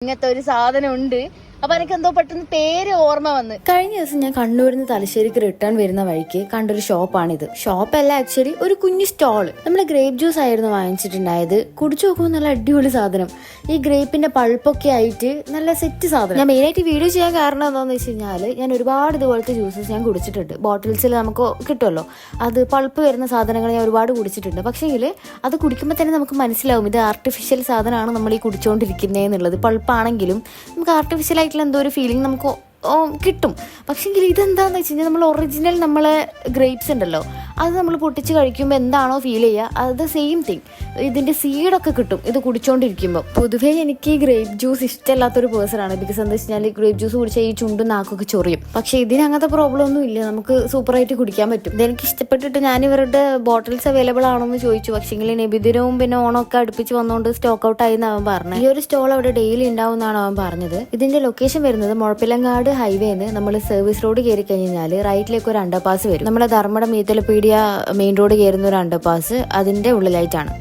ഇങ്ങനത്തെ ഒരു സാധനം ഉണ്ട്. അപ്പൊ എനിക്ക് എന്തോ പെട്ടെന്ന് പേര് ഓർമ്മ വന്ന്. കഴിഞ്ഞ ദിവസം ഞാൻ കണ്ണൂരിൽ നിന്ന് തലശ്ശേരിക്ക് റിട്ടേൺ വരുന്ന വഴിക്ക് കണ്ടൊരു ഷോപ്പാണിത്. ഷോപ്പല്ല, ആക്ച്വലി ഒരു കുഞ്ഞു സ്റ്റോള്. നമ്മള് ഗ്രേപ്പ് ജ്യൂസ് ആയിരുന്നു വാങ്ങിച്ചിട്ടുണ്ടായത്. കുടിച്ചു നോക്കുമ്പോൾ നല്ല അടിപൊളി സാധനം. ഈ ഗ്രേപ്പിന്റെ പൾപ്പൊക്കെ ആയിട്ട് നല്ല സെറ്റ് സാധനം. ഞാൻ മെയിനായിട്ട് വീഡിയോ ചെയ്യാൻ കാരണം എന്താണെന്ന് വെച്ച് കഴിഞ്ഞാല് ഞാൻ ഒരുപാട് ഇതുപോലത്തെ ജ്യൂസസ് ഞാൻ കുടിച്ചിട്ടുണ്ട്. ബോട്ടിൽസിൽ നമുക്ക് കിട്ടുമല്ലോ, അത് പൾപ്പ് വരുന്ന സാധനങ്ങൾ ഞാൻ ഒരുപാട് കുടിച്ചിട്ടുണ്ട്. പക്ഷേങ്കിൽ അത് കുടിക്കുമ്പോൾ തന്നെ നമുക്ക് മനസ്സിലാവും ഇത് ആർട്ടിഫിഷ്യൽ സാധനമാണ് നമ്മൾ ഈ കുടിച്ചുകൊണ്ടിരിക്കുന്നത് എന്നുള്ളത്. പൾപ്പാണെങ്കിലും നമുക്ക് ആർട്ടിഫിഷ്യൽ എന്തോ ഒരു ഫീലിംഗ് നമുക്ക് കിട്ടും. പക്ഷെങ്കിൽ ഇതെന്താന്ന് വെച്ച് കഴിഞ്ഞാൽ നമ്മൾ ഒറിജിനൽ നമ്മളെ ഗ്രേപ്സ് ഉണ്ടല്ലോ, അത് നമ്മൾ പൊട്ടിച്ച് കഴിക്കുമ്പോൾ എന്താണോ ഫീൽ ചെയ്യുക അത് സെയിം തിങ്. ഇതിൻ്റെ സീഡൊക്കെ കിട്ടും ഇത് കുടിച്ചുകൊണ്ടിരിക്കുമ്പോൾ. പൊതുവേ എനിക്ക് ഗ്രേപ്പ് ജ്യൂസ് ഇഷ്ടമല്ലാത്തൊരു പേഴ്സണാണ്. ബിക്കോസ് എന്താ വെച്ച് കഴിഞ്ഞാൽ ഗ്രേപ്പ് ജ്യൂസ് കുടിച്ചാൽ ഈ ചുണ്ടും നാക്കൊക്കെ ചൊറിയും. പക്ഷേ ഇതിന് അങ്ങനത്തെ പ്രോബ്ലം ഒന്നും ഇല്ല, നമുക്ക് സൂപ്പറായിട്ട് കുടിക്കാൻ പറ്റും. ഇതെനിക്ക് ഇഷ്ടപ്പെട്ടിട്ട് ഞാൻ ഇവരുടെ ബോട്ടിൽസ് അവൈലബിൾ ആണോന്ന് ചോദിച്ചു. പക്ഷേങ്കിൽ നബിദിനവും പിന്നെ ഓണമൊക്കെ അടുപ്പിച്ച് വന്നുകൊണ്ട് സ്റ്റോക്ക് ഔട്ട് ആയി എന്ന് അവൻ പറഞ്ഞത്. ഈ ഒരു സ്റ്റോൾ അവിടെ ഡെയിലി ഉണ്ടാവും എന്നാണ് അവൻ പറഞ്ഞത്. ഇതിന്റെ ലൊക്കേഷൻ വരുന്നത് മുഴപ്പിലങ്ങാട് ഹൈവേന്ന് നമ്മൾ സർവീസ് റോഡ് കയറി കഴിഞ്ഞാൽ റൈറ്റിലേക്ക് ഒരു അണ്ടർപാസ് വരും. നമ്മുടെ ധർമ്മട മീത്തലപീഡിയ മെയിൻ റോഡ് കയറുന്ന ഒരു അണ്ടർപാസ് അതിന്റെ ഉള്ളിലായിട്ടാണ്.